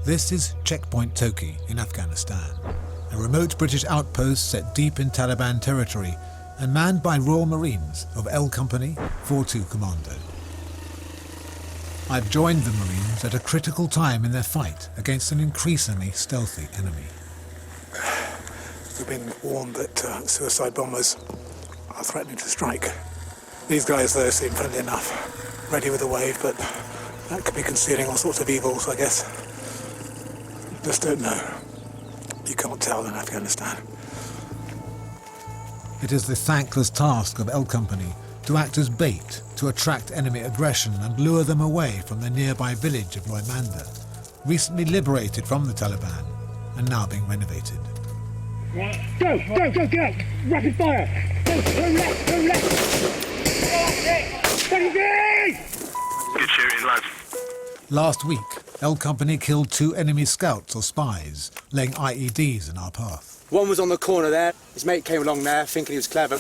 This is Checkpoint Toki in Afghanistan, a remote British outpost set deep in Taliban territory and manned by Royal Marines of L Company 42 Commando. I've joined the Marines at a critical time in their fight against an increasingly stealthy enemy. We've been warned that suicide bombers are threatening to strike. These guys, though, seem friendly enough, ready with a wave, but that could be concealing all sorts of evils, I guess. Just don't know. You can't tell in Afghanistan. It is the thankless task of L Company to act as bait to attract enemy aggression and lure them away from the nearby village of Loimanda, recently liberated from the Taliban and now being renovated. Go! Rapid fire! Go left! Good shooting, lads. Last week, L Company killed 2 enemy scouts or spies, laying IEDs in our path. One was on the corner there. His mate came along there thinking he was clever.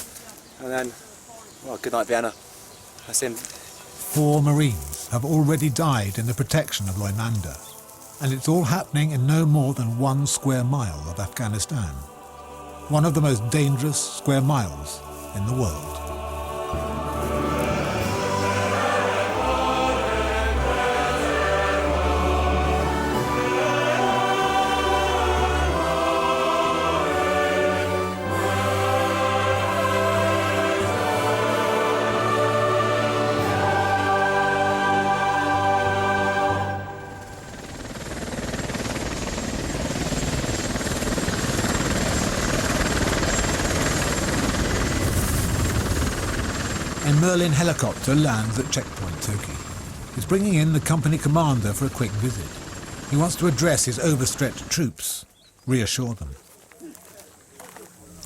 And then, well, good night, Vienna. That's him. 4 Marines have already died in the protection of Loimanda. And it's all happening in no more than 1 square mile of Afghanistan. One of the most dangerous square miles in the world. A Merlin helicopter lands at Checkpoint Toki. It's bringing in the company commander for a quick visit. He wants to address his overstretched troops, reassure them.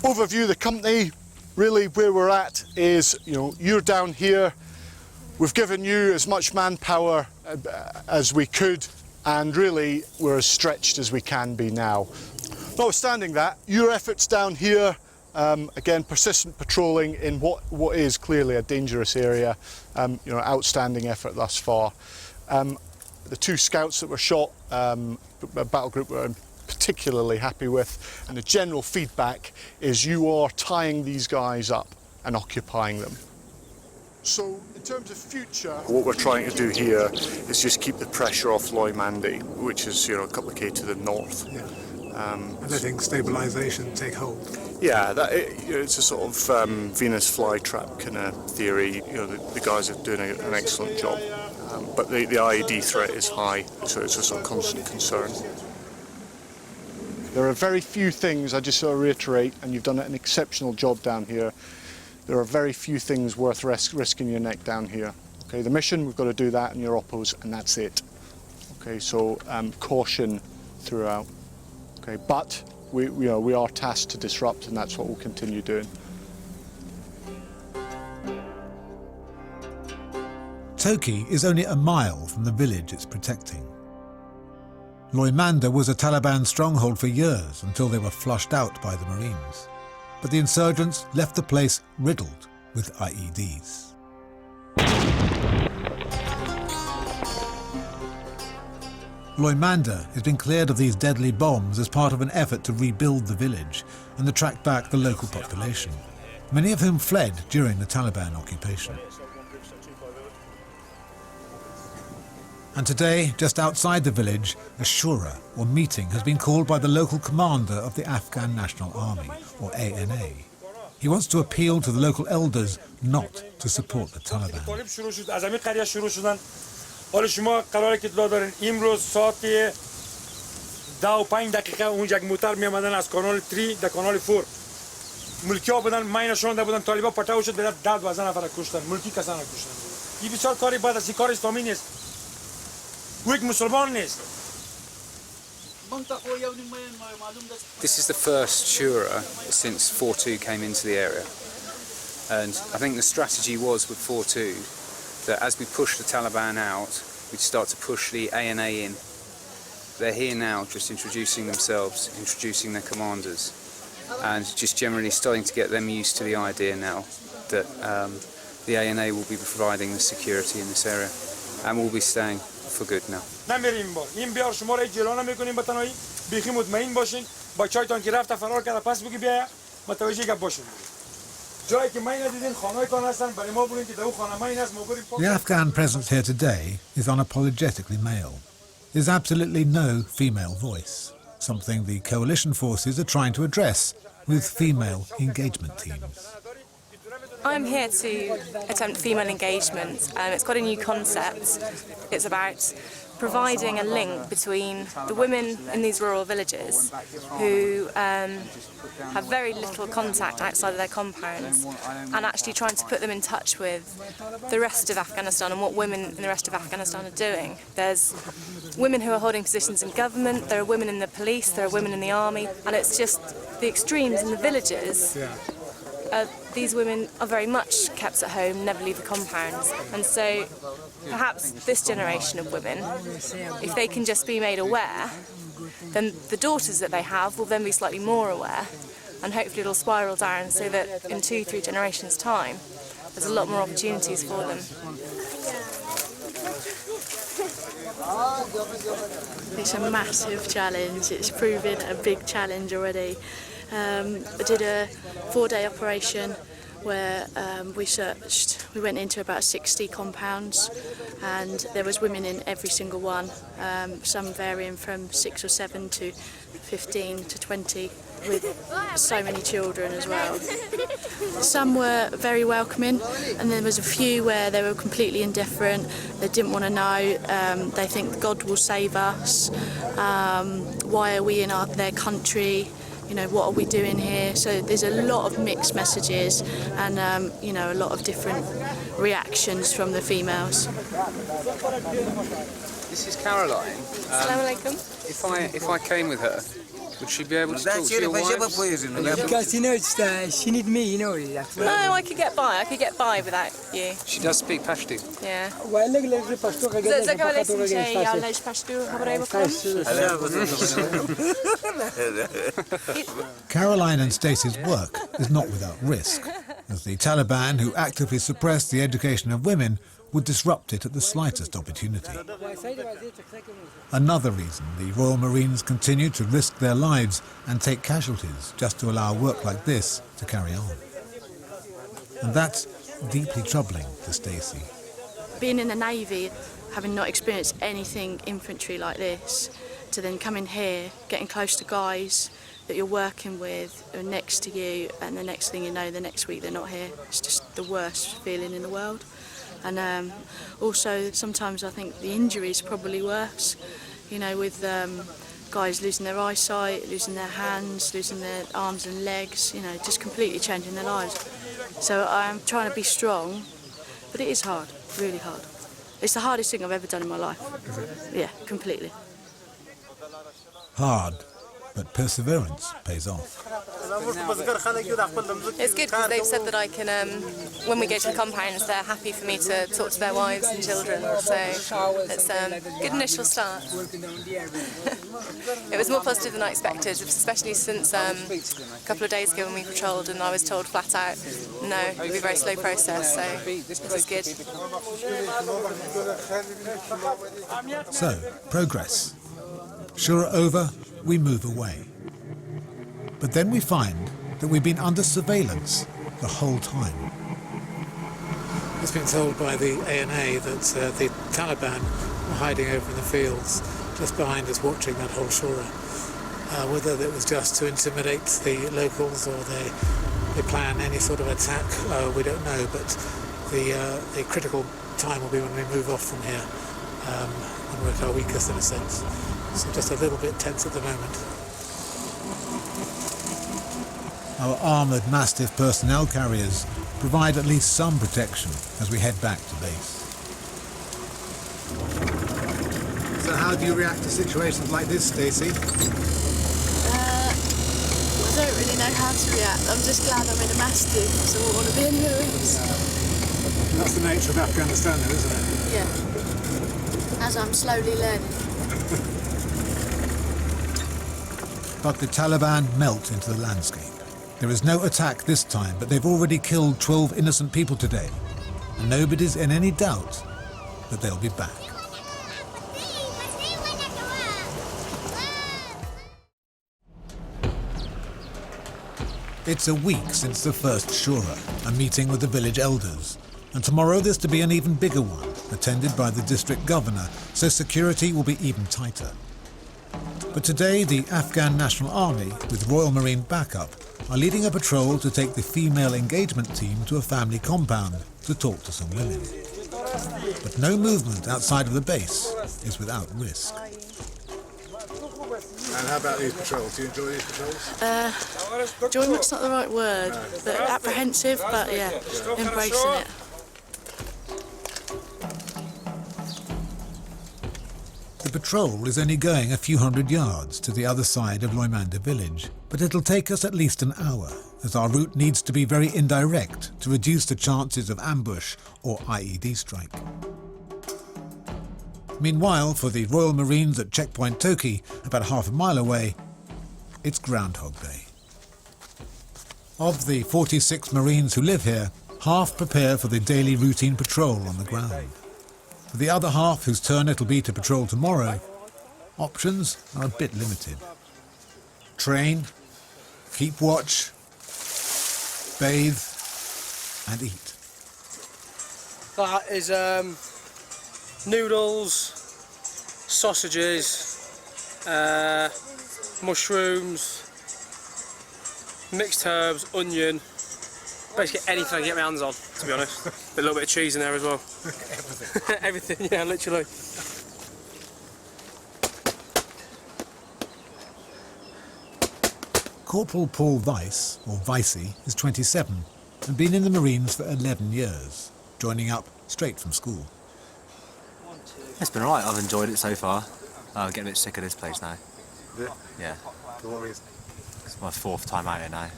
Overview of the company, really where we're at is, you're down here. We've given you as much manpower as we could, and really we're as stretched as we can be now. Notwithstanding that, your efforts down here, again, persistent patrolling in what is clearly a dangerous area, outstanding effort thus far. The 2 scouts that were shot, a battle group we're particularly happy with, and the general feedback is you are tying these guys up and occupying them. So in terms of future, what we're trying to do here is just keep the pressure off Loimanda, which is a couple of K to the north. Yeah. And letting stabilisation take hold. Yeah, it's a sort of Venus flytrap kind of theory. The guys are doing an excellent job, but the IED threat is high, so it's a sort of constant concern. There are very few things, I just sort of reiterate, and you've done an exceptional job down here. There are very few things worth risking your neck down here. Okay, the mission, we've got to do that in your oppos, and that's it. Okay, so caution throughout. Okay, but we are tasked to disrupt, and that's what we'll continue doing. Toki is only a mile from the village it's protecting. Loimanda was a Taliban stronghold for years until they were flushed out by the Marines. But the insurgents left the place riddled with IEDs. Loimanda has been cleared of these deadly bombs as part of an effort to rebuild the village and attract back the local population, many of whom fled during the Taliban occupation. And today, just outside the village, a shura, or meeting, has been called by the local commander of the Afghan National Army, or ANA. He wants to appeal to the local elders not to support the Taliban. حالا شما قراره که اطلاع دارین امروز ساعت 10:05 اونجا موتر می آمدن از کانال 3 در کانال 4 ملکی ها بودن ماینشون بودن طالبا پټاو شد به 10-12 نفر کشتن ملکی کسان کشتن این بسیار کاری بد است کار اسلامی نیست یک مسلمان نیست. This is the first shura since 4-2 came into the area, and I think the strategy was with 4-2 that as we push the Taliban out, we'd start to push the ANA in. They're here now, just introducing themselves, introducing their commanders, and just generally starting to get them used to the idea now that the ANA will be providing the security in this area, and will be staying for good now. نمیریم بار این بیار شما را جلو نمیکنیم به تنهایی بیخی مطمئن باشین با چایتان که رفت فرار کرده پس بگی بیا متوجه گپ باشین جایی که ما ندیدین خانه‌تان هستن برای ما بگین که دو خانه ما این است ما بریم The Afghan presence here today is unapologetically male. There's absolutely no female voice, something the coalition forces are trying to address with female engagement teams. I'm here to attempt female engagement. It's got a new concept. It's about providing a link between the women in these rural villages who have very little contact outside of their compounds and actually trying to put them in touch with the rest of Afghanistan and what women in the rest of Afghanistan are doing. There's women who are holding positions in government, there are women in the police, there are women in the army, and it's just the extremes in the villages. These women are very much kept at home, never leave the compounds, and so perhaps this generation of women, if they can just be made aware, then the daughters that they have will then be slightly more aware, and hopefully it'll spiral down so that in 2-3 generations' time, there's a lot more opportunities for them. It's a massive challenge. It's proven a big challenge already. I did a 4-day operation where we went into about 60 compounds and there was women in every single one, some varying from 6 or 7 to 15 to 20 with so many children as well. Some were very welcoming and there was a few where they were completely indifferent, they didn't want to know, they think God will save us, why are we in their country, you know, what are we doing here? So there's a lot of mixed messages and, you know, a lot of different reactions from the females. This is Caroline. Assalamu alaikum. If I came with her, would she be able to talk to your wives? Because you know, she need me, you know. No, I could get by. I could get by without you. She does speak Pashto. Yeah. Caroline and Stacey's work is not without risk, as the Taliban, who actively suppress the education of women, would disrupt it at the slightest opportunity. Another reason the Royal Marines continue to risk their lives and take casualties just to allow work like this to carry on. And that's deeply troubling to Stacey. Being in the Navy, having not experienced anything infantry like this, to then come in here, getting close to guys that you're working with who are next to you, and the next thing you know, the next week they're not here. It's just the worst feeling in the world. And also sometimes I think the injury is probably worse, you know, with guys losing their eyesight, losing their hands, losing their arms and legs, you know, just completely changing their lives. So I'm trying to be strong, but it is hard, really hard. It's the hardest thing I've ever done in my life. Yeah, completely. Hard, but perseverance pays off. It's good because they've said that I can, when we go to the compounds, they're happy for me to talk to their wives and children. So it's a good initial start. It was more positive than I expected, especially since a couple of days ago when we patrolled and I was told flat out, no, it'll be a very slow process, so this is good. So, progress. Shura over, we move away. But then we find that we've been under surveillance the whole time. It's been told by the ANA that the Taliban were hiding over in the fields just behind us watching that whole Shura. Whether that was just to intimidate the locals or they plan any sort of attack, we don't know, but the critical time will be when we move off from here, when we're at our weakest in a sense. So just a little bit tense at the moment. Our armoured Mastiff personnel carriers provide at least some protection as we head back to base. So how do you react to situations like this, Stacey? I don't really know how to react. I'm just glad I'm in a Mastiff, so I won't want to be anywhere else. That's the nature of Afghanistan, though, isn't it? Yeah. As I'm slowly learning. But the Taliban melt into the landscape. There is no attack this time, but they've already killed 12 innocent people today, and nobody's in any doubt that they'll be back. It's a week since the first Shura, a meeting with the village elders. And tomorrow there's to be an even bigger one, attended by the district governor, so security will be even tighter. But today the Afghan National Army, with Royal Marine backup, are leading a patrol to take the female engagement team to a family compound to talk to some women. But no movement outside of the base is without risk. And how about these patrols? Do you enjoy these patrols? Enjoyment's not the right word, but apprehensive, but yeah, embracing it. The patrol is only going a few hundred yards to the other side of Loimanda village, but it'll take us at least an hour, as our route needs to be very indirect to reduce the chances of ambush or IED strike. Meanwhile, for the Royal Marines at Checkpoint Toki, about half a mile away, it's Groundhog Day. Of the 46 Marines who live here, half prepare for the daily routine patrol on the ground. For the other half, whose turn it'll be to patrol tomorrow, options are a bit limited. Train, keep watch, bathe, and eat. That is noodles, sausages, mushrooms, mixed herbs, onion, basically anything I can get my hands on, to be honest. A little bit of cheese in there as well. Everything. Everything, yeah, literally. Corporal Paul Weiss, or Vicey, is 27 and been in the Marines for 11 years, joining up straight from school. It's been alright, I've enjoyed it so far. I'm getting a bit sick of this place now. Yeah. For what reason? It's my 4th time out here now,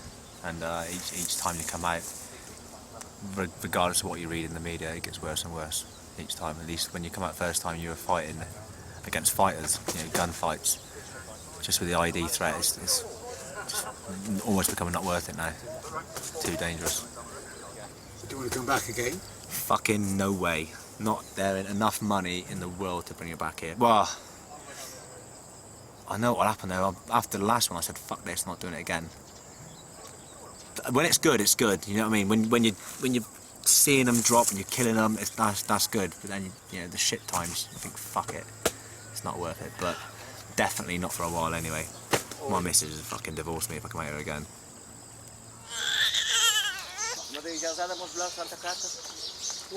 and each time you come out, regardless of what you read in the media, it gets worse and worse each time. At least when you come out first time, you were fighting against fighters, you know, gunfights. Just with the ID threat, it's just almost becoming not worth it now. Too dangerous. Do you want to come back again? Fucking no way. Not there ain't enough money in the world to bring you back here. Well, I know what'll happen though. After the last one, I said, fuck this, not doing it again. When it's good, it's good. You know what I mean? When you're seeing them drop and you're killing them, that's good. But then you know the shit times, you think, fuck it, it's not worth it. But definitely not for a while anyway. My missus has fucking divorced me if I come out here again.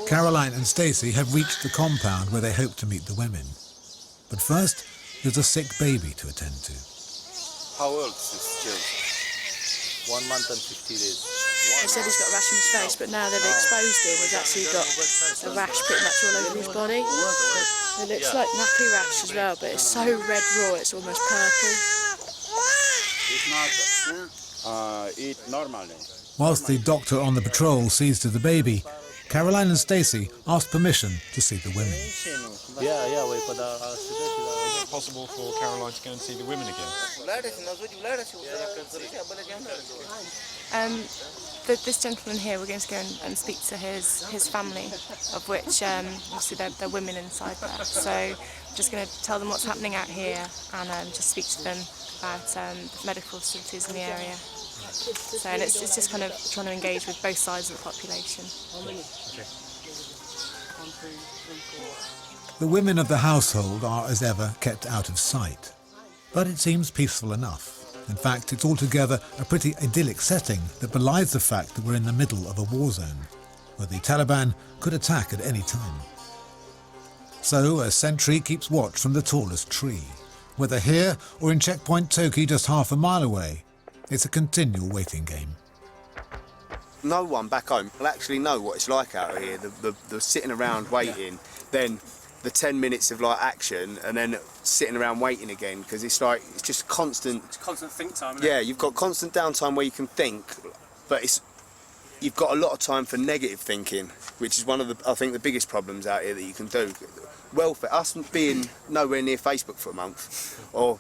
Caroline and Stacey have reached the compound where they hope to meet the women. But first, there's a sick baby to attend to. How old is this child? 1 month and 50 days. They said he's got a rash on his face, but now they've exposed him. He's actually got a rash pretty much all over his body. It looks like nappy rash as well, but it's so red raw, it's almost purple. It's not eat normally. Whilst the doctor on the patrol sees to the baby, Caroline and Stacey ask permission to see the women. Yeah, we could. Is it possible for Caroline to go and see the women again? This gentleman here, we're going to go and speak to his family, of which obviously they're women inside there. So I'm just going to tell them what's happening out here and just speak to them about the medical facilities in the area. So, and it's just kind of trying to engage with both sides of the population. The women of the household are, as ever, kept out of sight. But it seems peaceful enough. In fact, it's altogether a pretty idyllic setting that belies the fact that we're in the middle of a war zone, where the Taliban could attack at any time. So a sentry keeps watch from the tallest tree. Whether here or in Checkpoint Toki just half a mile away, it's a continual waiting game. No one back home will actually know what it's like out here, the sitting around waiting, then the 10 minutes of like action, and then sitting around waiting again, because it's just constant. It's constant think time, isn't it? Yeah, you've got constant downtime where you can think, but you've got a lot of time for negative thinking, which is one of I think the biggest problems out here that you can do. Welfare, us being nowhere near Facebook for a month, or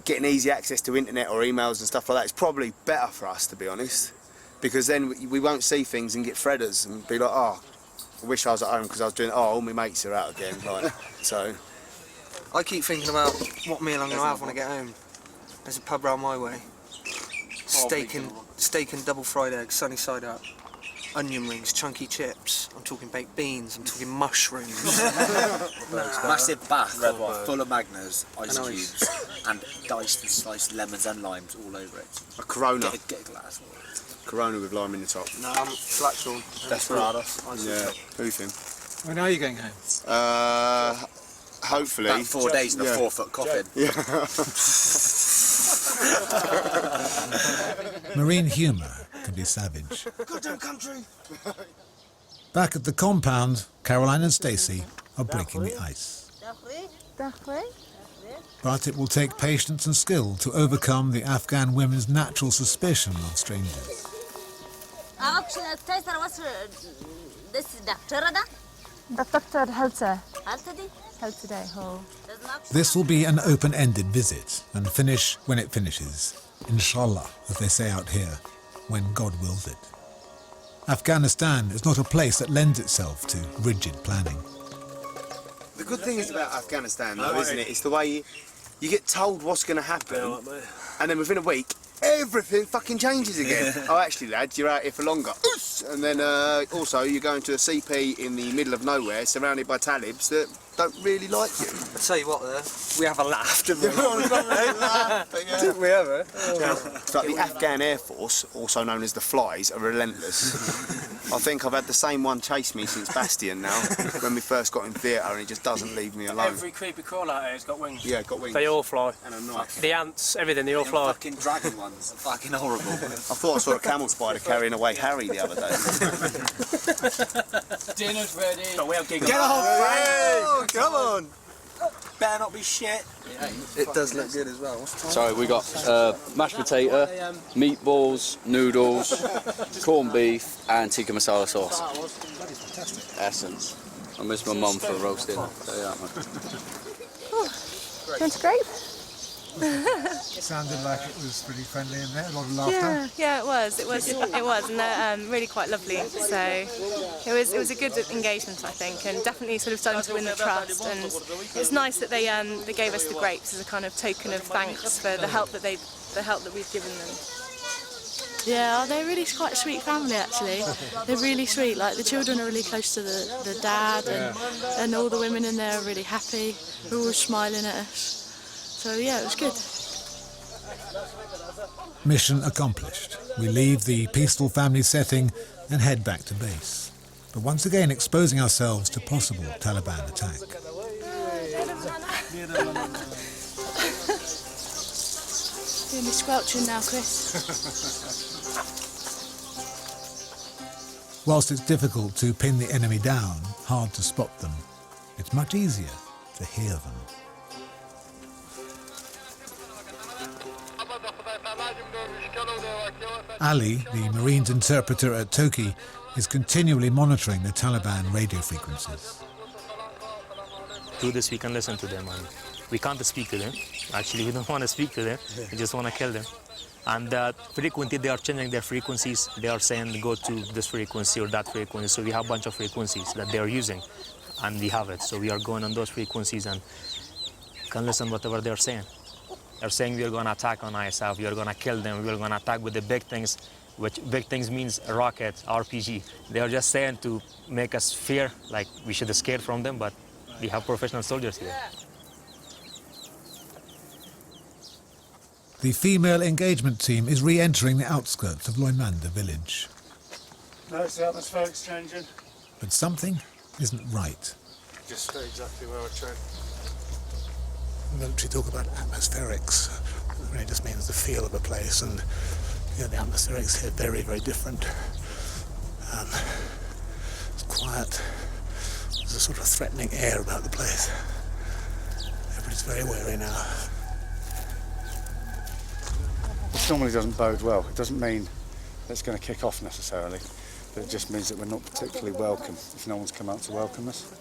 getting easy access to internet or emails and stuff like that, is probably better for us, to be honest, because then we won't see things and get fredders and be like, oh, I wish I was at home because I was doing, all my mates are out again, like, so. I keep thinking about what meal I'm going to have when I get home. There's a pub round my way. steak and double fried eggs, sunny side up. Onion rings, chunky chips. I'm talking baked beans. I'm talking mushrooms. Massive bath full of Magners, ice cubes, and diced and sliced lemons and limes all over it. A Corona. Get a glass. Corona with lime in the top. No, I'm Flaxall. Desperados. Yeah, boofing. When are you going home? Hopefully. About 4 days in a 4-foot coffin. Yeah. Marine humour can be savage. Goddamn country! Back at the compound, Caroline and Stacey are breaking the ice. But it will take patience and skill to overcome the Afghan women's natural suspicion of strangers. This will be an open-ended visit and finish when it finishes. Inshallah, as they say out here, when God wills it. Afghanistan is not a place that lends itself to rigid planning. The good thing is about Afghanistan, though, isn't it? It's the way you get told what's going to happen, and then within a week, everything fucking changes again. Oh, actually, lads, you're out here for longer. And then also you're going to a CP in the middle of nowhere, surrounded by talibs that don't really like you. I tell you what, there, we have a laugh, didn't we? Didn't we ever? It's like the Afghan Air Force, also known as the Flies, are relentless. I think I've had the same one chase me since Bastion now, when we first got in theatre, and it just doesn't leave me alone. Every creepy crawler out here has got wings. Yeah, got wings. They all fly. And a knife. The ants, everything, they all fly. Fucking dragon ones, fucking horrible. I thought I saw a camel spider carrying away Harry the other day. Dinner's ready. But we have giggles. Get off! Oh, come on! Better not be shit. It does look good as well. So we got mashed potato, meatballs, noodles, corned beef and tikka masala sauce. Essence. I miss my mum for roasting. So yeah, man. That's great. Sounded like it was pretty friendly in there, a lot of laughter. Yeah, it was, and they're really quite lovely. So it was a good engagement, I think, and definitely sort of starting to win the trust. And it's nice that they gave us the grapes as a kind of token of thanks for the help that we've given them. Yeah, they're really quite a sweet family actually. They're really sweet. Like the children are really close to the dad, and all the women in there are really happy. They're all smiling at us. So yeah, it was good. Mission accomplished. We leave the peaceful family setting and head back to base. But once again exposing ourselves to possible Taliban attack. Doing me squelching now, Chris. Whilst it's difficult to pin the enemy down, hard to spot them, it's much easier to hear them. Ali, the Marines interpreter at Toki, is continually monitoring the Taliban radio frequencies. Through this we can listen to them, and we can't speak to them. Actually, we don't want to speak to them, we just want to kill them. And frequently they are changing their frequencies. They are saying go to this frequency or that frequency. So we have a bunch of frequencies that they are using, and we have it. So we are going on those frequencies and can listen whatever they are saying. They're saying we are going to attack on ISAF, we are going to kill them, we are going to attack with the big things, which big things means rocket, RPG. They are just saying to make us fear, like we should escape from them, but we have professional soldiers here. The female engagement team is re-entering the outskirts of Loimanda village. There's the atmospheric changing. But something isn't right. Just stay exactly where I trained. Military talk about atmospherics. It really just means the feel of a place, and the atmospherics here are very, very different. It's quiet. There's a sort of threatening air about the place. Everybody's very wary now. It normally doesn't bode well. It doesn't mean that it's going to kick off necessarily, but it just means that we're not particularly welcome if no one's come out to welcome us.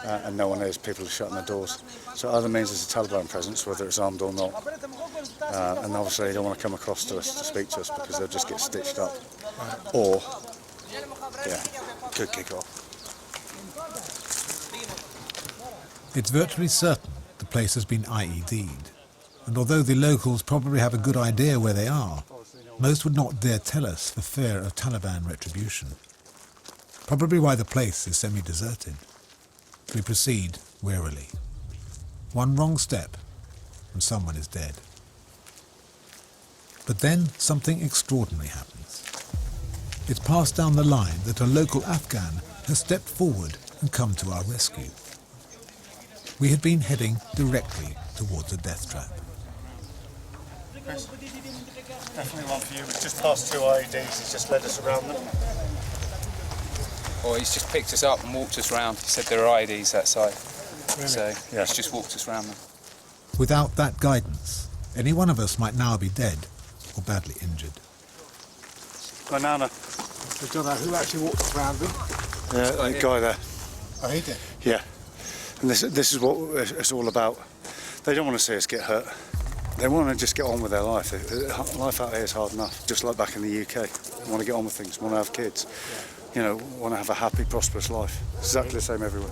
And no one is, people are shutting their doors. So it either means there's a Taliban presence, whether it's armed or not, and obviously they don't want to come across to us to speak to us because they'll just get stitched up. Or, yeah, could kick off. It's virtually certain the place has been IED'd, and although the locals probably have a good idea where they are, most would not dare tell us for fear of Taliban retribution. Probably why the place is semi-deserted. We proceed warily. One wrong step and someone is dead. But then something extraordinary happens. It's passed down the line that a local Afghan has stepped forward and come to our rescue. We had been heading directly towards a death trap. Chris, definitely one for you. We've just passed 2 IEDs, he's just led us around them. Or he's just picked us up and walked us round. He said there are IEDs that side. Really? So Yeah. he's just walked us round them. Without that guidance, any one of us might now be dead or badly injured. Banana. We don't know who actually walked around them. That guy there. Oh, he did? Yeah. And this is what it's all about. They don't want to see us get hurt. They want to just get on with their life. Life out here is hard enough, just like back in the UK. They want to get on with things, want to have kids. You know, want to have a happy, prosperous life. It's exactly the same everywhere.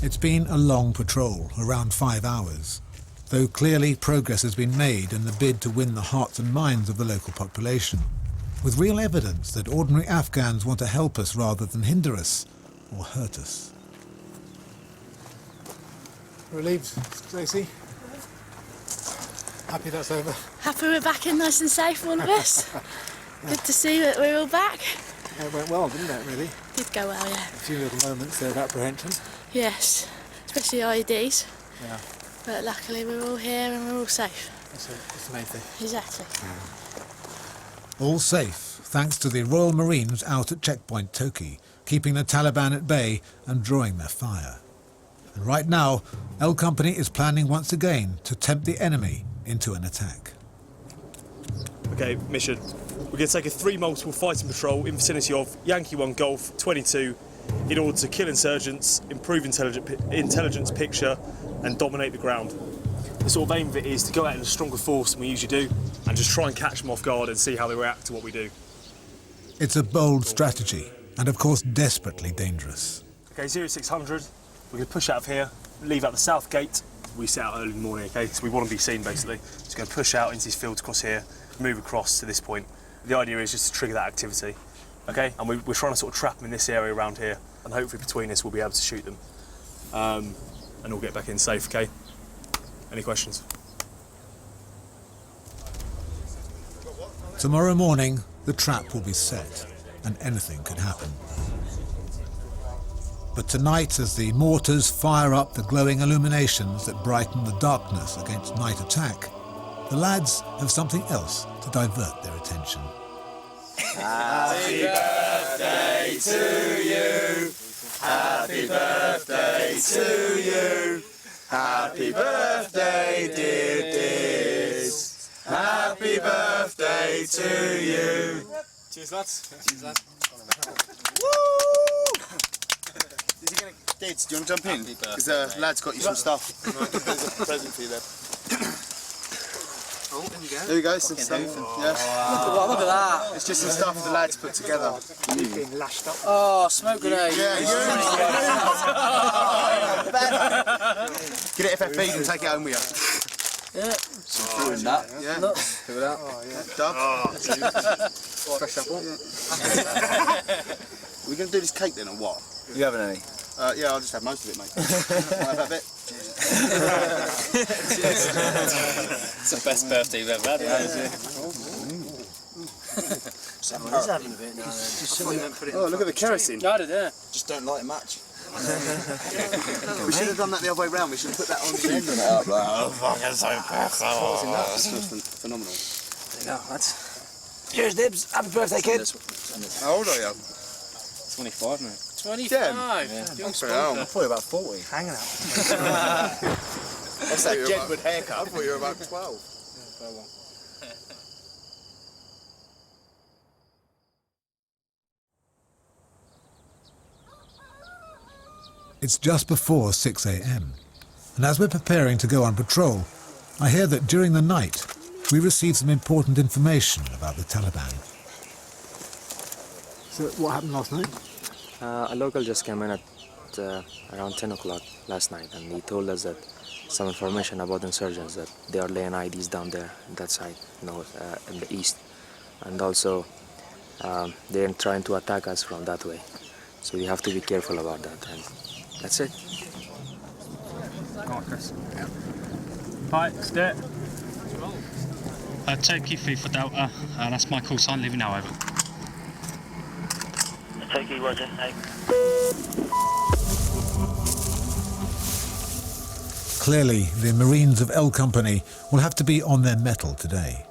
It's been a long patrol, around 5 hours, though clearly progress has been made in the bid to win the hearts and minds of the local population, with real evidence that ordinary Afghans want to help us rather than hinder us or hurt us. Relieved, Stacey? Happy that's over? Happy we're back in nice and safe, all of us. Good to see that we're all back. It went well, didn't it, really? Did go well, yeah. A few little moments there of apprehension. Yes, especially IEDs. Yeah, But luckily we're all here and we're all safe. that's the main thing. Exactly. All safe, thanks to the Royal Marines out at checkpoint Toki, keeping the Taliban at bay and drawing their fire. And right now, L Company is planning once again to tempt the enemy into an attack. Okay, mission. We're going to take a 3 multiple fighting patrol in vicinity of Yankee 1 Golf 22 in order to kill insurgents, improve intelligence picture and dominate the ground. The sort of aim of it is to go out in a stronger force than we usually do and just try and catch them off guard and see how they react to what we do. It's a bold strategy and of course desperately dangerous. Okay, 0600, we're going to push out of here, leave out the south gate. We set out early in the morning, okay, so we want to be seen basically. So we're going to push out into these fields across here, move across to this point. The idea is just to trigger that activity, okay? And we're trying to sort of trap them in this area around here, and hopefully between us we'll be able to shoot them. And we'll get back in safe, okay? Any questions? Tomorrow morning, the trap will be set, and anything could happen. But tonight, as the mortars fire up the glowing illuminations that brighten the darkness against night attack, the lads have something else to divert their attention. Happy birthday to you. Happy birthday to you. Happy birthday, dear Diz. Happy birthday to you. Cheers, lads. Cheers, lads. Dids, do you want to jump in? Because the lad's got you some stuff. There's a present for you there. Oh, there you go. There you go, some stuff. Yeah. Look at that. It's just some stuff the lads put together. You've been lashed up. Oh, smoke grenade. Yeah, get it FFB'd and take it home with you. Yeah. Doing that. Yeah. Look. Do that. Oh, yeah. Dub. Fresh apple. Are we going to do this cake then or what? You having any? Yeah, I'll just have most of it, mate. I'll have a bit. It's the best birthday you've ever had, isn't it? Someone is having a bit now then. Oh, look at the kerosene. No, yeah. Just don't light a match. We should have done that the other way round. We should have put that on the end. Oh, fucking so fast. That's phenomenal. Yeah, that's. Cheers, Dibs. Happy birthday, kid. How old are you? 25, mate. 25. Yeah. I'm probably about 40. Hanging out. What's that Jedward haircut? I thought you were about 12. It's just before 6 a.m, and as we're preparing to go on patrol, I hear that during the night we received some important information about the Taliban. So what happened last night? A local just came in at around 10 o'clock last night, and he told us that some information about insurgents that they are laying IEDs down there, that side, in the east, and also they're trying to attack us from that way. So we have to be careful about that, and that's it. Go on, Chris. Right, let's do it. Toki 3 for Delta, that's my call sign, leaving now, over. Toki, roger, Clearly, the Marines of L Company will have to be on their mettle today.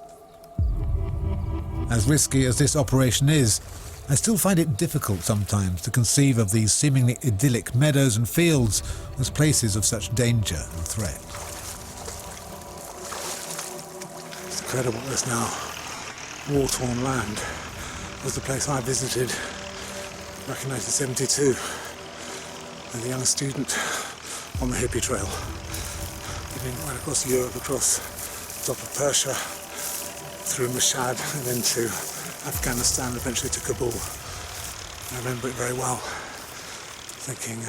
As risky as this operation is, I still find it difficult sometimes to conceive of these seemingly idyllic meadows and fields as places of such danger and threat. It's incredible this now war-torn land was the place I visited back in 1972 as a young student on the hippie trail. Living right across Europe, across the top of Persia, through Mashhad and then to Afghanistan, eventually to Kabul. I remember it very well, thinking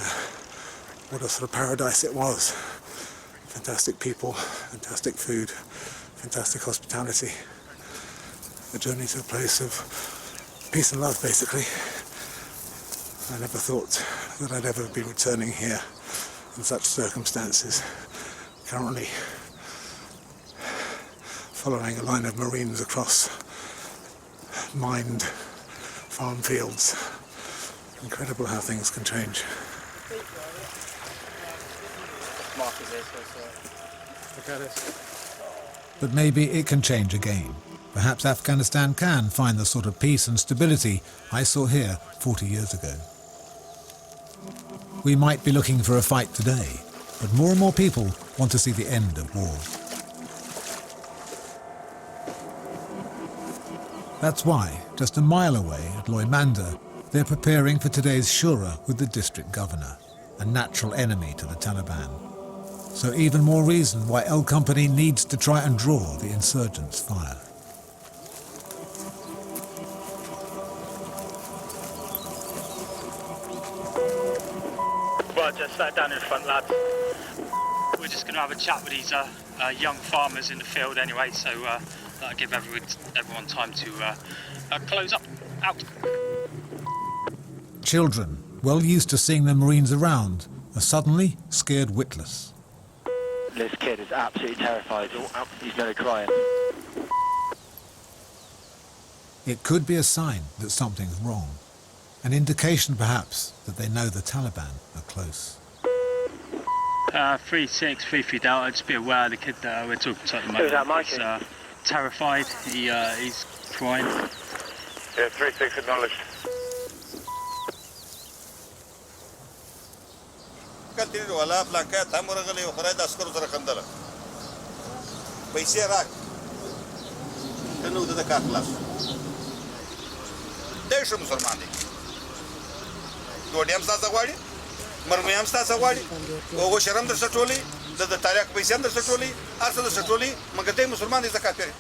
what a sort of paradise it was. Fantastic people, fantastic food, fantastic hospitality. A journey to a place of peace and love, basically. I never thought that I'd ever be returning here in such circumstances. Currently following a line of Marines across mined farm fields. Incredible how things can change. But maybe it can change again. Perhaps Afghanistan can find the sort of peace and stability I saw here 40 years ago. We might be looking for a fight today, but more and more people want to see the end of war. That's why, just a mile away at Loimanda, they're preparing for today's Shura with the district governor, a natural enemy to the Taliban. So even more reason why L Company needs to try and draw the insurgents' fire. Roger, stay down in front, lads. We're just going to have a chat with these young farmers in the field anyway, so that'll give everyone time to close up. Out. Children, well used to seeing the Marines around, are suddenly scared witless. This kid is absolutely terrified. He's nearly crying. It could be a sign that something's wrong. An indication, perhaps, that they know the Taliban are close. 3-6, 3-3 Delta, just be aware of the kid that we're talking to at the moment. Who's that, He's terrified, he's crying. Yeah, 3-6 acknowledged. کتیر ولا پلانکه تام ورغلی او خره د عسکرو سره خندله پیسې راک نو د کار خلاص د شو مسلمان دي ډوډۍ هم ستاسو غواړي مرمۍ هم ستاسو غواړي او شرم در سټولي د تاریخ پیسې هم در سټولي اصل سټولي مګر دې مسلمان دي زکات کوي.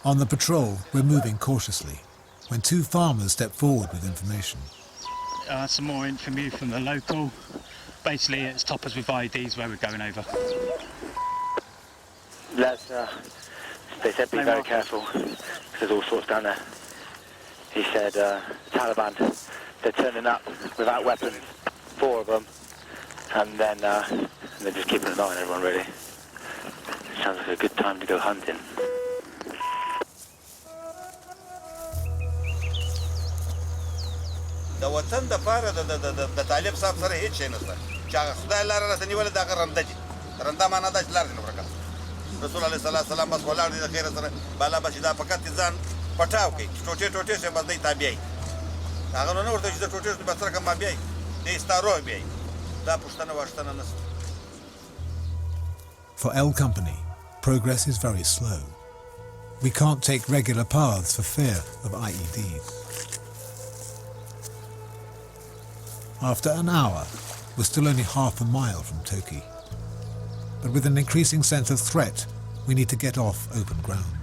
On the patrol, we're moving cautiously, when two farmers step forward with information. Some more info from the local. Basically, it's toppers with IDs where we're going over. Let's, they said be very careful, there's all sorts down there. He said, Taliban, they're turning up without weapons, 4 of them, and then they're just keeping an eye on everyone, really. Sounds like a good time to go hunting. د وطن د پاره د طالب صاحب سره هیڅ شي نشته چې خدای لار راته نیول دا غرنده دي رنده معنا د لار نه ورکړه رسول الله صلی الله علیه وسلم بس ولار دي د خیر سره بالا بچی دا فقط ځان پټاو کوي ټوټه ټوټه سه بس دی تابعي هغه نو ورته چې ټوټه به سره کوم بیا دې ستارو بیا دا پښتنه واشتنه نشته. For L Company, progress is very slow. We can't take regular paths for fear of IEDs. After an hour, we're still only half a mile from Toki. But with an increasing sense of threat, we need to get off open ground.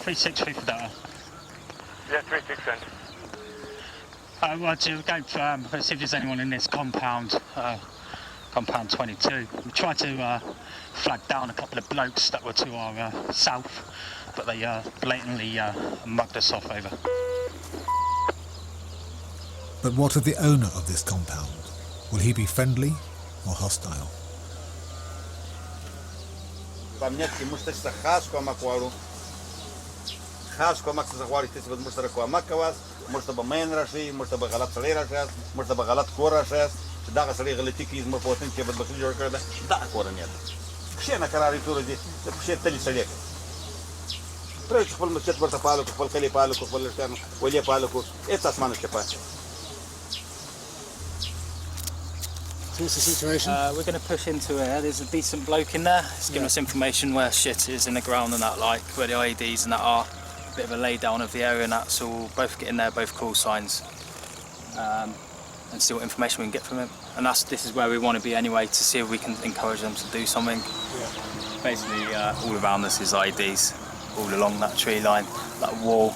3-6 for Delta. Yeah, 3-6 send. Well, to go see if there's anyone in this compound, compound 22. We tried to flag down a couple of blokes that were to our south, but they blatantly mugged us off over. But what of the owner of this compound? Will he be friendly or hostile? Памятки мустачта хаско маквару. Хаско макс захвари тис бад мустара ко макавас, муста ба мен раши, муста ба галат сали рашас, муста ба галат кор рашас. Дага сали галати ки изма потен че бад бахли жор карда. Да кора нет. Кше на карари туради, да кше тали салек. Прей хвал мчет варта палу, хвал кали палу, хвал лштан, оле палу. Это османы чепа. What's the situation? We're going to push into here. There's a decent bloke in there. It's giving us information where shit is in the ground and that, like where the IEDs and that are. A bit of a lay down of the area and that, so we'll both get in there, both call signs, and see what information we can get from him. And this is where we want to be anyway, to see if we can encourage them to do something. Yeah. Basically, all around us is IEDs, all along that tree line, that wall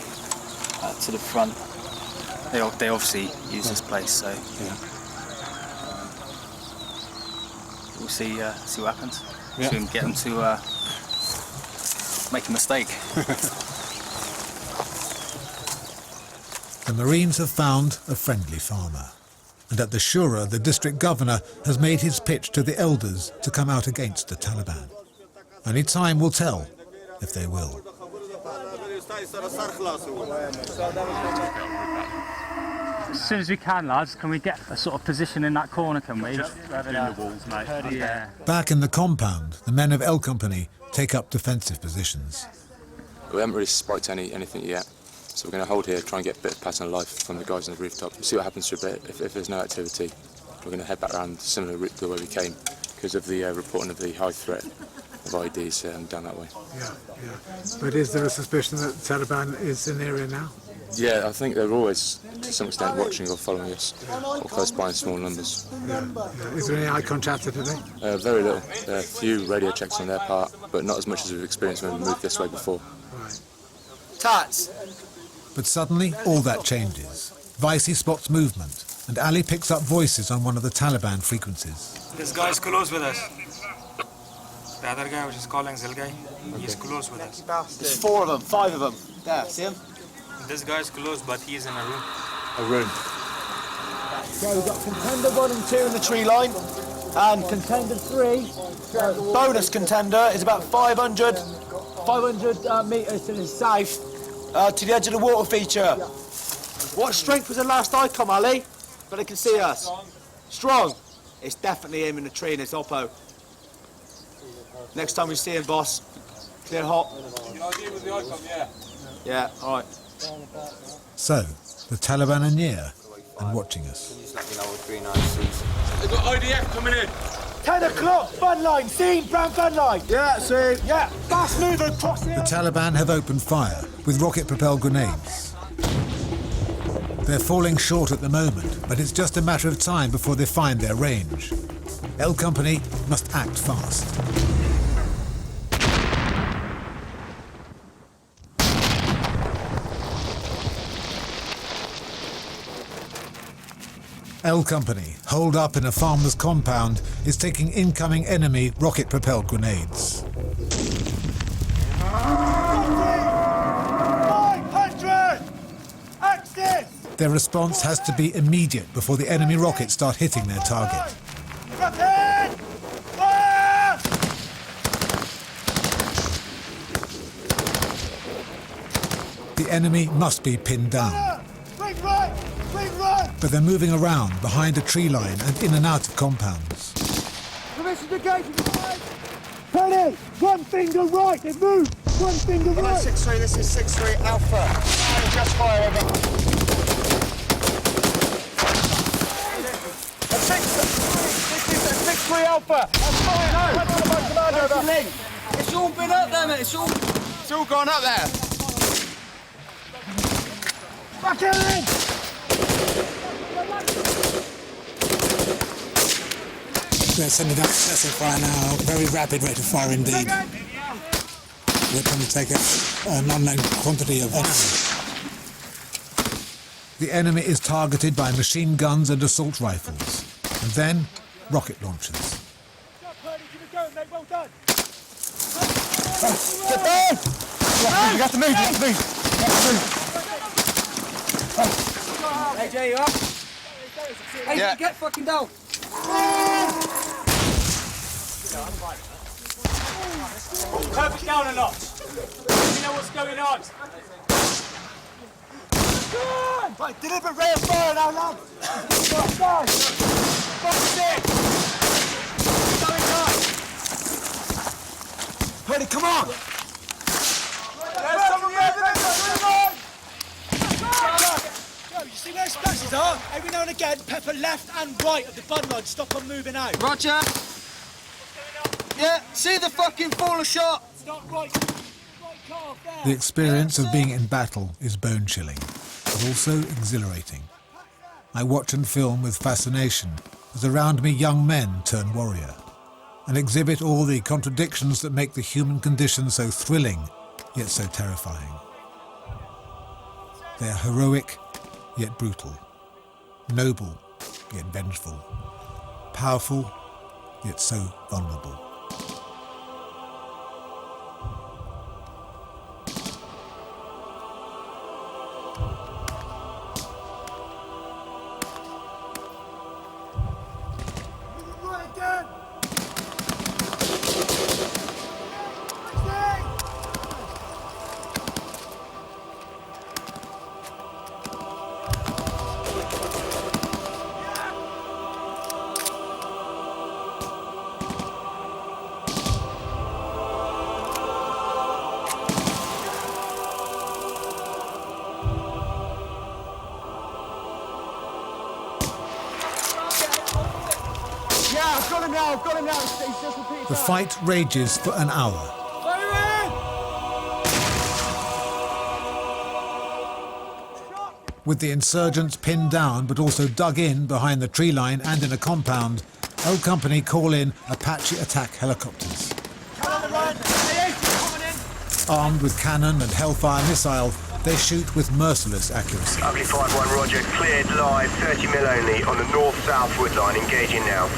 to the front. They obviously use this place, so. Yeah. We'll see what happens. Yeah. So we can get them to make a mistake. The Marines have found a friendly farmer. And at the Shura, the district governor has made his pitch to the elders to come out against the Taliban. Only time will tell if they will. As soon as we can, lads, can we get a sort of position in that corner, can we? Just in the walls, mate. Yeah. Back in the compound, the men of L Company take up defensive positions. We haven't really spiked anything yet, so we're going to hold here, try and get a bit of pattern of life from the guys on the rooftop. See what happens for a bit. If there's no activity, we're going to head back around similar route to the way we came, because of the reporting of the high threat of IEDs down that way. Yeah. But is there a suspicion that the Taliban is in the area now? Yeah, I think they're always, to some extent, watching or following us, or close by in small numbers. Yeah. Is there any eye contact today? Very little. There are a few radio checks on their part, but not as much as we've experienced when we moved this way before. Right. Tats! But suddenly, all that changes. Vicey spots movement, and Ali picks up voices on one of the Taliban frequencies. This guy's close with us. The other guy, which is calling Zilgay, he's close with us. There's 4 of them, 5 of them. There, see him? This guy's close, but he's in a room. A room. So we've got contender 1 and 2 in the tree line, and contender 3, bonus contender, is about 500 metres to the south, to the edge of the water feature. What strength was the last ICOM, Ali? But they can see us. Strong. It's definitely him in the tree in his oppo. Next time we see him, boss, clear hot. You know, with the ICOM, yeah. Yeah, all right. So, the Taliban are near and watching us. They've got IDF coming in. 10 o'clock, fun line, seen, brown fun line. Yeah, see. Yeah, fast mover, cross The Taliban have opened fire with rocket-propelled grenades. They're falling short at the moment, but it's just a matter of time before they find their range. L Company must act fast. L Company, holed up in a farmer's compound, is taking incoming enemy rocket-propelled grenades. 500! Axis! Their response has to be immediate before the enemy rockets start hitting their target. Rocket! Fire! The enemy must be pinned down, Swing right! Swing right! but they're moving around behind a tree line and in and out of compounds. Permission to engage with the right! Penny! One finger right! They've moved! One finger right! 6-3, this is 6-3 Alpha. Just fire over. 6-3 Alpha! That's fire! No! It's all been up there, mate. It's all gone up there! Back in! They're sending up excessive fire now. Very rapid rate of fire indeed. They're trying to take an unknown quantity of enemy. the enemy is targeted by machine guns and assault rifles, and then rocket launchers. Get down! You got to move, Hey, Jay, you up? Hey, Yeah. get fucking down. Perfect down a lot. You know what's going on. Right, deliberate rate of fire now, lad. Focus in. Going on. Ready, come on. There's someone there. You see where splashes are? Every now and again, pepper left and right of the bud line. Stop them moving out. Roger. Yeah, see the fucking fallen shot. It's not right. The experience of being in battle is bone-chilling, but also exhilarating. I watch and film with fascination as around me young men turn warrior and exhibit all the contradictions that make the human condition so thrilling, yet so terrifying. They are heroic, yet brutal, noble, yet vengeful, powerful, yet so vulnerable. I've got him now. He's just repeated. The fight rages for an hour. With the insurgents pinned down but also dug in behind the tree line and in a compound, L Company call in Apache attack helicopters. Armed with cannon and Hellfire missile, they shoot with merciless accuracy. Ugly 5-1, roger. Cleared live, 30 mil only on the north-south wood line. Engaging now.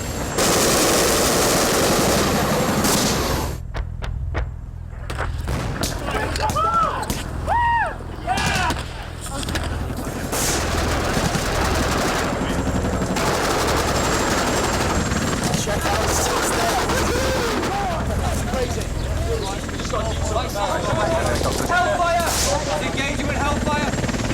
Hellfire! Engaging with Hellfire!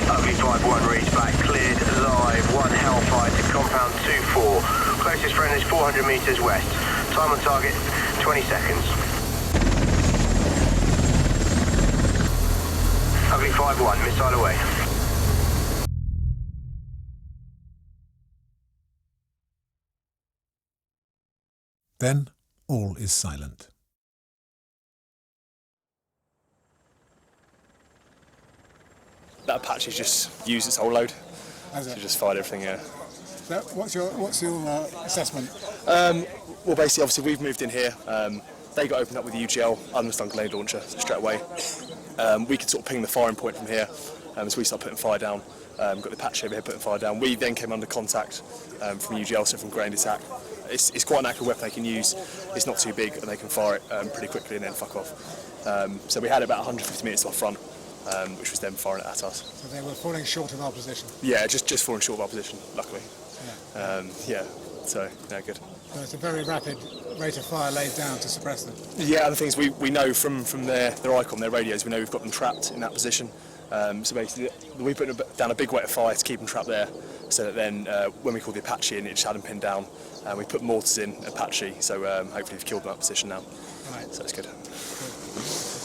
Ugly 5-1, reach back. Cleared live, 1 Hellfire to compound 2-4. Closest friend is 400 metres west. Time on target, 20 seconds. Ugly 5-1, missile away. Then all is silent. That Apache's just used its whole load. Has it? So just fired everything, yeah. So what's your assessment? Well, basically, obviously, we've moved in here. They got opened up with the UGL underslung grenade launcher straight away. We could sort of ping the firing point from here, so we started putting fire down. Got the Apache over here putting fire down. We then came under contact from UGL, so from grenade attack. It's quite an accurate weapon they can use. It's not too big, and they can fire it pretty quickly and then fuck off. So we had about 150 metres to our front, which was them firing it at us. So they were falling short of our position. Yeah, just falling short of our position, luckily. Yeah. So, yeah, good. So it's a very rapid rate of fire laid down to suppress them. Yeah, the thing is, we know from their ICOM, their radios, we know we've got them trapped in that position. So basically, we put down a big weight of fire to keep them trapped there, so that then when we called the Apache in, it just had them pinned down. We put mortars in Apache, so hopefully we've killed them in that position now. Right. So it's good.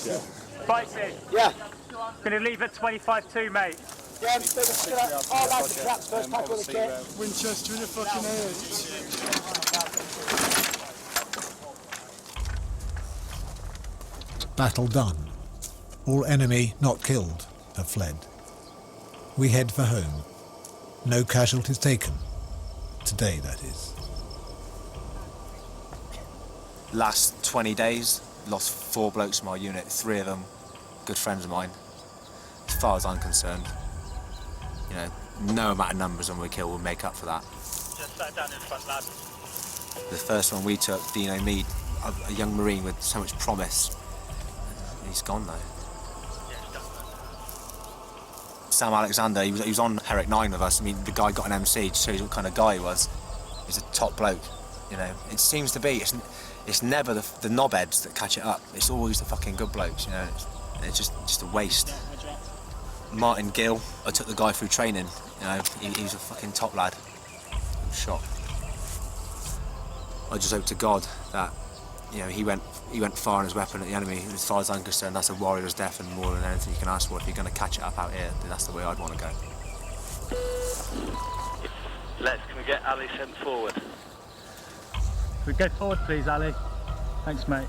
Yeah. Fights in. Yeah. Gonna leave at 25-2, mate. Yeah, all out the traps first, pack with the kit. Winchester in the fucking head. Battle done. All enemy not killed have fled. We head for home. No casualties taken. Today, that is. Last 20 days, lost 4 blokes from our unit, 3 of them good friends of mine. As far as I'm concerned, you know, no amount of numbers when we kill will make up for that. Just back down in front, lad. The first one we took, Dino Mead, a young Marine with so much promise. He's gone though. Sam Alexander, he was on Herrick 9 with us. I mean, the guy got an MC, just shows you what kind of guy he was. He's a top bloke, you know. It seems to be, it's never the knobheads that catch it up. It's always the fucking good blokes, you know. It's just a waste. Martin Gill, I took the guy through training, you know. He's a fucking top lad. I'm shocked. I just hope to God that, you know, he went far in his weapon at the enemy. As far as I'm concerned, that's a warrior's death, and more than anything you can ask for. If you're going to catch it up out here, then that's the way I'd want to go. Can we get Ali sent forward? Can we go forward, please, Ali? Thanks, mate.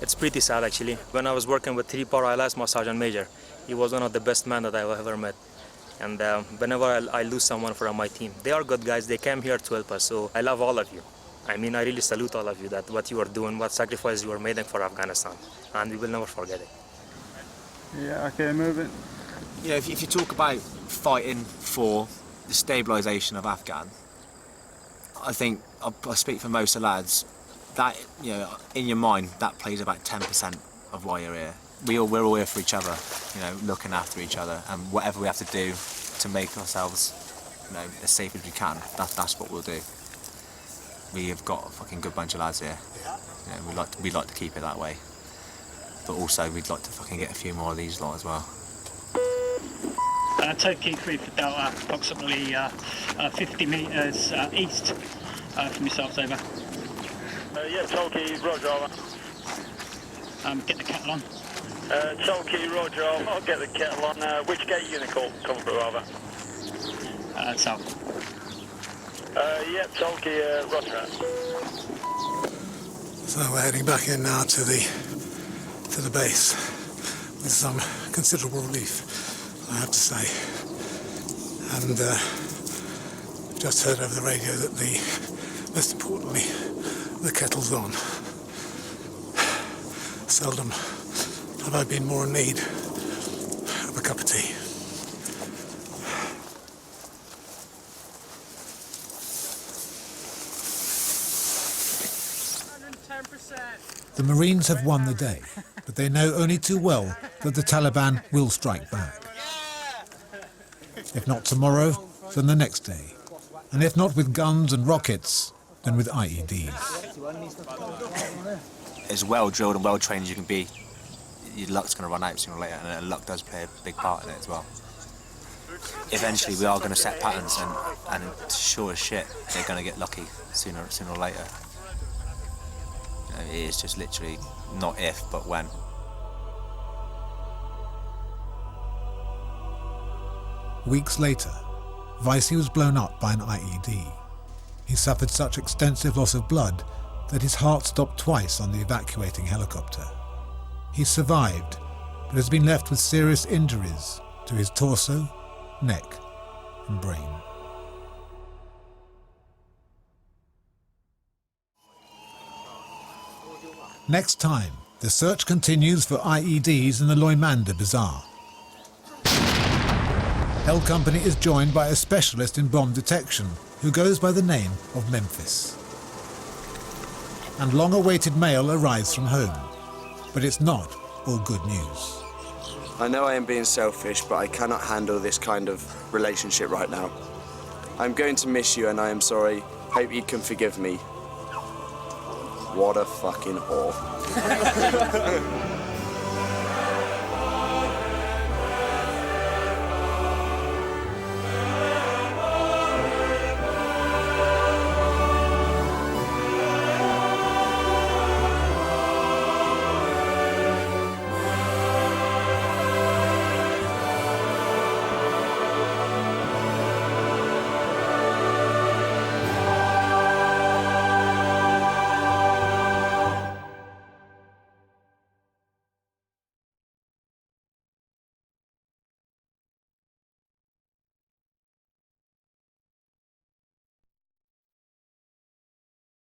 It's pretty sad, actually. When I was working with 3-Power, I lost my Sergeant Major. He was one of the best men that I've ever met. And whenever I lose someone from my team, they are good guys. They came here to help us, so I love all of you. I mean, I really salute all of you, that what you are doing, what sacrifices you are making for Afghanistan, and we will never forget it. Yeah, okay, moving. You know, if you talk about fighting for the stabilisation of Afghan, I think, I speak for most of the lads, that, you know, in your mind, that plays about 10% of why you're here. We're all here for each other, you know, looking after each other, and whatever we have to do to make ourselves, you know, as safe as we can, that's what we'll do. We have got a fucking good bunch of lads here. You know, we'd like to keep it that way, but also we'd like to fucking get a few more of these lot as well. Turkey 3 for Delta, approximately 50 metres east from yourselves, over. Yeah, Tolkien, roger, over. Get the kettle on. Tolkien, roger, I'll get the kettle on. Which gate are you going to come through, over? South. Yeah, Tolkien, roger. So we're heading back in now to the base with some considerable relief, I have to say. And just heard over the radio that most importantly, the kettle's on. Seldom have I been more in need of a cup of tea. The Marines have won the day, but they know only too well that the Taliban will strike back. If not tomorrow, then the next day. And if not with guns and rockets, then with IEDs. As well drilled and well trained as you can be, your luck's going to run out sooner or later, and luck does play a big part in it as well. Eventually we are going to set patterns, and sure as shit, they're going to get lucky sooner or later. It is just literally not if, but when. Weeks later, Vicey was blown up by an IED. He suffered such extensive loss of blood that his heart stopped twice on the evacuating helicopter. He survived, but has been left with serious injuries to his torso, neck, and brain. Next time, the search continues for IEDs in the Loimander Bazaar. L Company is joined by a specialist in bomb detection who goes by the name of Memphis. And long-awaited mail arrives from home, but it's not all good news. I know I am being selfish, but I cannot handle this kind of relationship right now. I'm going to miss you and I am sorry. Hope you can forgive me. What a fucking whore.